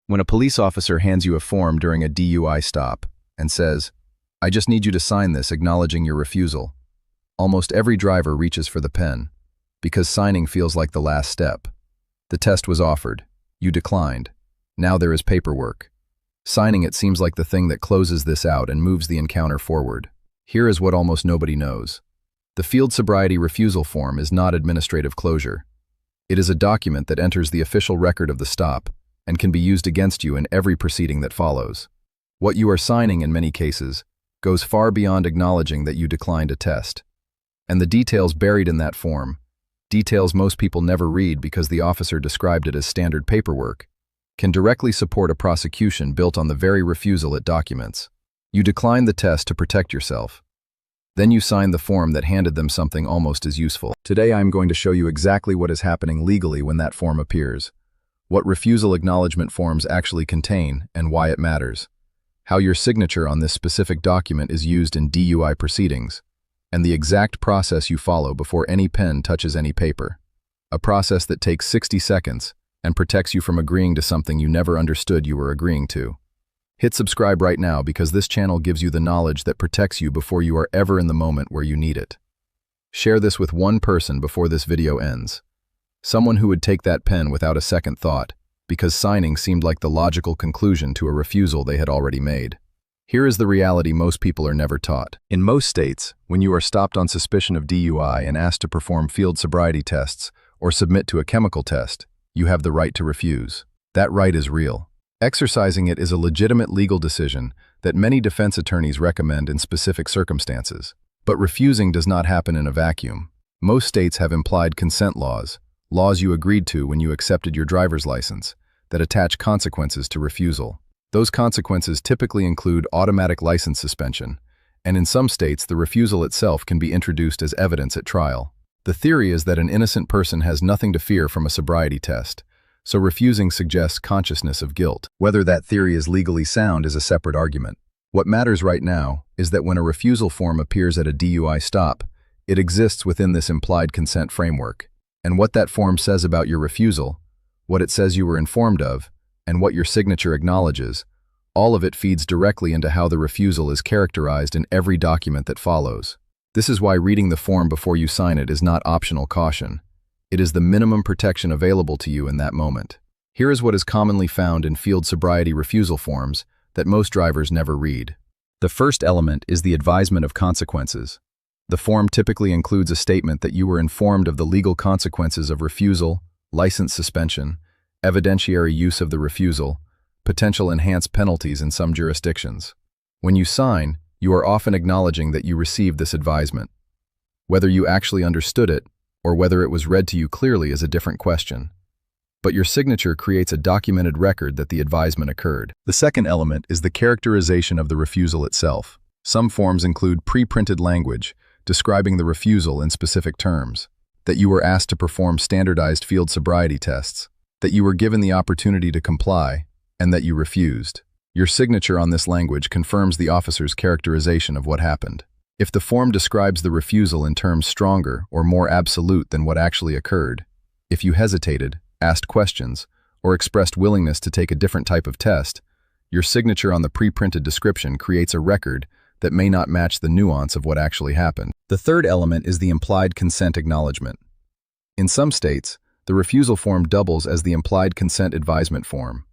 When a police officer hands you a form during a DUI stop and says, "I just need you to sign this acknowledging your refusal," almost every driver reaches for the pen, because signing feels like the last step. The test was offered. You declined. Now there is paperwork. Signing it seems like the thing that closes this out and moves the encounter forward. Here is what almost nobody knows. The field sobriety refusal form is not administrative closure. It is a document that enters the official record of the stop and can be used against you in every proceeding that follows. What you are signing in many cases goes far beyond acknowledging that you declined a test. And the details buried in that form, details most people never read because the officer described it as standard paperwork, can directly support a prosecution built on the very refusal it documents. You declined the test to protect yourself. Then you signed the form that handed them something almost as useful. Today I'm going to show you exactly what is happening legally when that form appears, what refusal acknowledgement forms actually contain and why it matters, how your signature on this specific document is used in DUI proceedings, and the exact process you follow before any pen touches any paper. A process that takes 60 seconds and protects you from agreeing to something you never understood you were agreeing to. Hit subscribe right now because this channel gives you the knowledge that protects you before you are ever in the moment where you need it. Share this with one person before this video ends. Someone who would take that pen without a second thought, because signing seemed like the logical conclusion to a refusal they had already made. Here is the reality most people are never taught. In most states, when you are stopped on suspicion of DUI and asked to perform field sobriety tests or submit to a chemical test, you have the right to refuse. That right is real. Exercising it is a legitimate legal decision that many defense attorneys recommend in specific circumstances. But refusing does not happen in a vacuum. Most states have implied consent laws, laws you agreed to when you accepted your driver's license, that attach consequences to refusal. Those consequences typically include automatic license suspension, and in some states the refusal itself can be introduced as evidence at trial. The theory is that an innocent person has nothing to fear from a sobriety test, so refusing suggests consciousness of guilt. Whether that theory is legally sound is a separate argument. What matters right now is that when a refusal form appears at a DUI stop, it exists within this implied consent framework. And what that form says about your refusal, what it says you were informed of, and what your signature acknowledges, all of it feeds directly into how the refusal is characterized in every document that follows. This is why reading the form before you sign it is not optional caution. It is the minimum protection available to you in that moment. Here is what is commonly found in field sobriety refusal forms that most drivers never read. The first element is the advisement of consequences. The form typically includes a statement that you were informed of the legal consequences of refusal, license suspension, evidentiary use of the refusal, potential enhanced penalties in some jurisdictions. When you sign, you are often acknowledging that you received this advisement. Whether you actually understood it, or whether it was read to you clearly is a different question. But your signature creates a documented record that the advisement occurred. The second element is the characterization of the refusal itself. Some forms include pre-printed language describing the refusal in specific terms, that you were asked to perform standardized field sobriety tests, that you were given the opportunity to comply, and that you refused. Your signature on this language confirms the officer's characterization of what happened. If the form describes the refusal in terms stronger or more absolute than what actually occurred, if you hesitated, asked questions, or expressed willingness to take a different type of test, your signature on the pre-printed description creates a record that may not match the nuance of what actually happened. The third element is the implied consent acknowledgement. In some states, the refusal form doubles as the implied consent advisement form.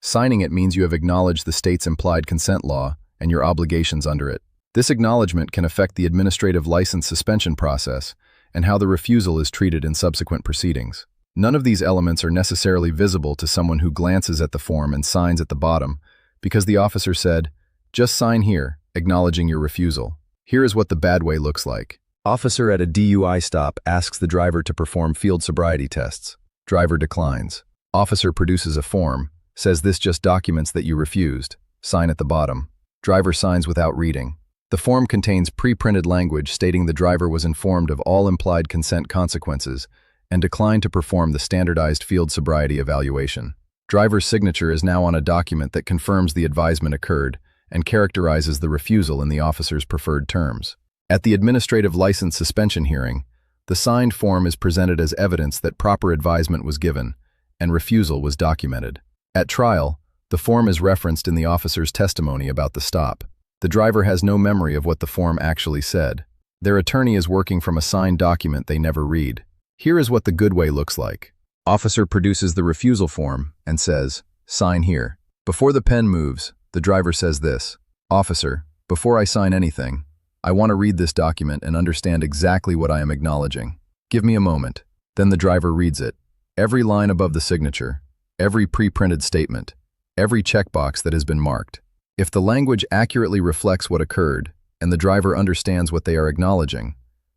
Signing it means you have acknowledged the state's implied consent law and your obligations under it. This acknowledgement can affect the administrative license suspension process and how the refusal is treated in subsequent proceedings. None of these elements are necessarily visible to someone who glances at the form and signs at the bottom, because the officer said, "Just sign here, acknowledging your refusal." Here is what the bad way looks like. Officer at a DUI stop asks the driver to perform field sobriety tests. Driver declines. Officer produces a form, says this just documents that you refused. Sign at the bottom. Driver signs without reading. The form contains pre-printed language stating the driver was informed of all implied consent consequences and declined to perform the standardized field sobriety evaluation. Driver's signature is now on a document that confirms the advisement occurred and characterizes the refusal in the officer's preferred terms. At the administrative license suspension hearing, the signed form is presented as evidence that proper advisement was given and refusal was documented. At trial, the form is referenced in the officer's testimony about the stop. The driver has no memory of what the form actually said. Their attorney is working from a signed document they never read. Here is what the good way looks like. Officer produces the refusal form and says, "Sign here." Before the pen moves, the driver says this, "Officer, before I sign anything, I want to read this document and understand exactly what I am acknowledging. Give me a moment." Then the driver reads it. Every line above the signature, every pre-printed statement, every checkbox that has been marked. If the language accurately reflects what occurred, and the driver understands what they are acknowledging,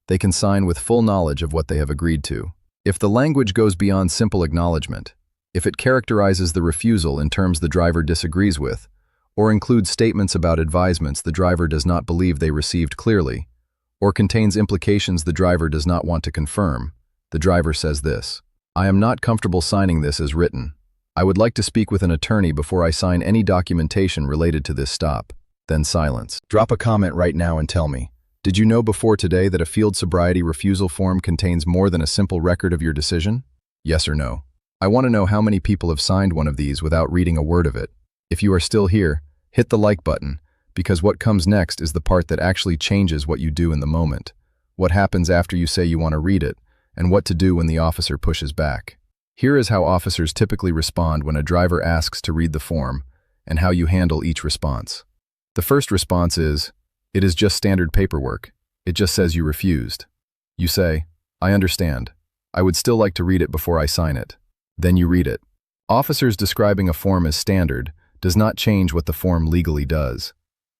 they can sign with full knowledge of what they have agreed to. If the language goes beyond simple acknowledgement, if it characterizes the refusal in terms the driver disagrees with, or includes statements about advisements the driver does not believe they received clearly, or contains implications the driver does not want to confirm, the driver says this, "I am not comfortable signing this as written. I would like to speak with an attorney before I sign any documentation related to this stop." Then silence. Drop a comment right now and tell me, did you know before today that a field sobriety refusal form contains more than a simple record of your decision? Yes or no? I want to know how many people have signed one of these without reading a word of it. If you are still here, hit the like button, because what comes next is the part that actually changes what you do in the moment, what happens after you say you want to read it, and what to do when the officer pushes back. Here is how officers typically respond when a driver asks to read the form, and how you handle each response. The first response is, "It is just standard paperwork. It just says you refused." You say, "I understand. I would still like to read it before I sign it." Then you read it. Officers describing a form as standard does not change what the form legally does.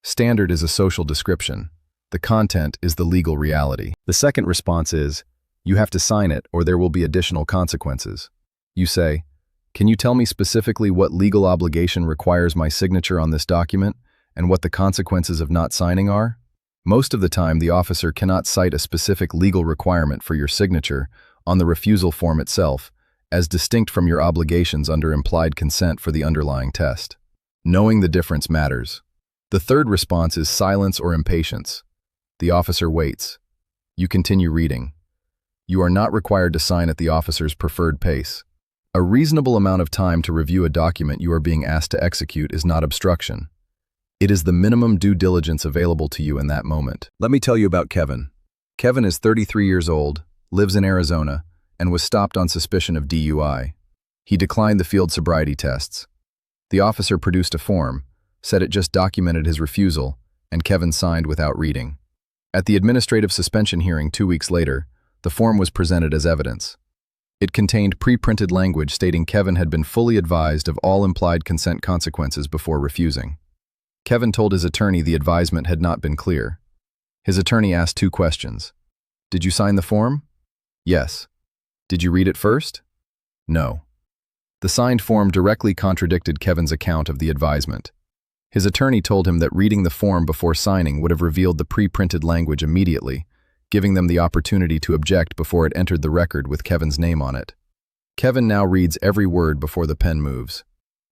Standard is a social description. The content is the legal reality. The second response is, "You have to sign it or there will be additional consequences." You say, "Can you tell me specifically what legal obligation requires my signature on this document and what the consequences of not signing are?" Most of the time, the officer cannot cite a specific legal requirement for your signature on the refusal form itself, as distinct from your obligations under implied consent for the underlying test. Knowing the difference matters. The third response is silence or impatience. The officer waits. You continue reading. You are not required to sign at the officer's preferred pace. A reasonable amount of time to review a document you are being asked to execute is not obstruction. It is the minimum due diligence available to you in that moment. Let me tell you about Kevin. Kevin is 33 years old, lives in Arizona, and was stopped on suspicion of DUI. He declined the field sobriety tests. The officer produced a form, said it just documented his refusal, and Kevin signed without reading. At the administrative suspension hearing 2 weeks later, the form was presented as evidence. It contained pre-printed language stating Kevin had been fully advised of all implied consent consequences before refusing. Kevin told his attorney the advisement had not been clear. His attorney asked 2 questions. "Did you sign the form?" "Yes." "Did you read it first?" "No." The signed form directly contradicted Kevin's account of the advisement. His attorney told him that reading the form before signing would have revealed the pre-printed language immediately, giving them the opportunity to object before it entered the record with Kevin's name on it. Kevin now reads every word before the pen moves.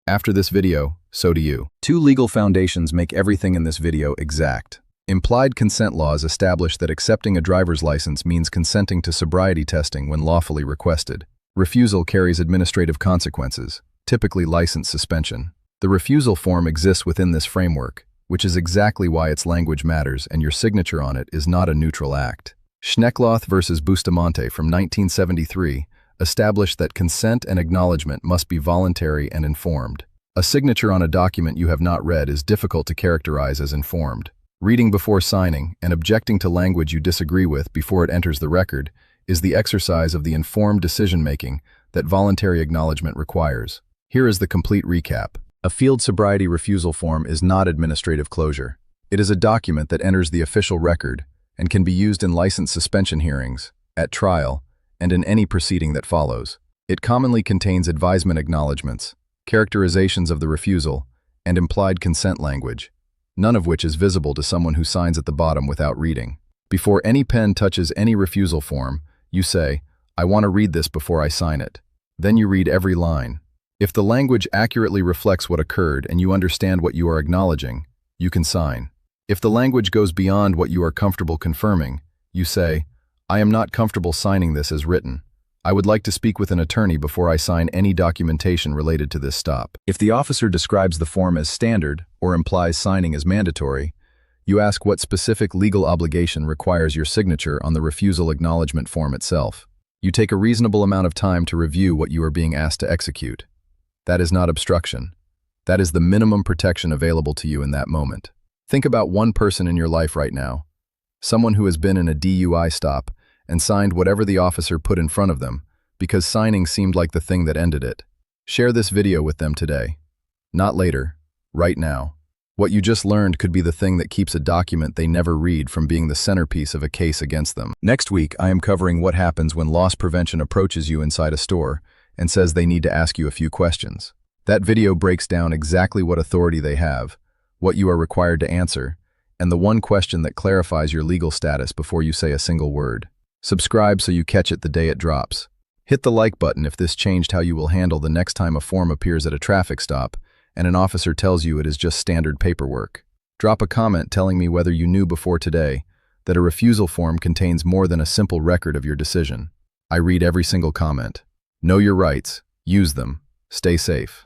After this video, so do you. 2 legal foundations make everything in this video exact. Implied consent laws establish that accepting a driver's license means consenting to sobriety testing when lawfully requested. Refusal carries administrative consequences, typically license suspension. The refusal form exists within this framework, which is exactly why its language matters and your signature on it is not a neutral act. Schneckloth versus Bustamante from 1973 established that consent and acknowledgement must be voluntary and informed. A signature on a document you have not read is difficult to characterize as informed. Reading before signing and objecting to language you disagree with before it enters the record is the exercise of the informed decision-making that voluntary acknowledgement requires. Here is the complete recap. A field sobriety refusal form is not administrative closure. It is a document that enters the official record and can be used in license suspension hearings, at trial, and in any proceeding that follows. It commonly contains advisement acknowledgments, characterizations of the refusal, and implied consent language, none of which is visible to someone who signs at the bottom without reading. Before any pen touches any refusal form, you say, "I want to read this before I sign it." Then you read every line. If the language accurately reflects what occurred and you understand what you are acknowledging, you can sign. If the language goes beyond what you are comfortable confirming, you say, "I am not comfortable signing this as written. I would like to speak with an attorney before I sign any documentation related to this stop. If the officer describes the form as standard or implies signing as mandatory, you ask what specific legal obligation requires your signature on the refusal acknowledgement form itself. You take a reasonable amount of time to review what you are being asked to execute. That is not obstruction. That is the minimum protection available to you in that moment. Think about one person in your life right now, someone who has been in a DUI stop and signed whatever the officer put in front of them because signing seemed like the thing that ended it. Share this video with them today. Not later, right now. What you just learned could be the thing that keeps a document they never read from being the centerpiece of a case against them. Next week, I am covering what happens when loss prevention approaches you inside a store and says they need to ask you a few questions. That video breaks down exactly what authority they have, what you are required to answer, and the one question that clarifies your legal status before you say a single word. Subscribe so you catch it the day it drops. Hit the like button if this changed how you will handle the next time a form appears at a traffic stop and an officer tells you it is just standard paperwork. Drop a comment telling me whether you knew before today that a refusal form contains more than a simple record of your decision. I read every single comment. Know your rights. Use them. Stay safe.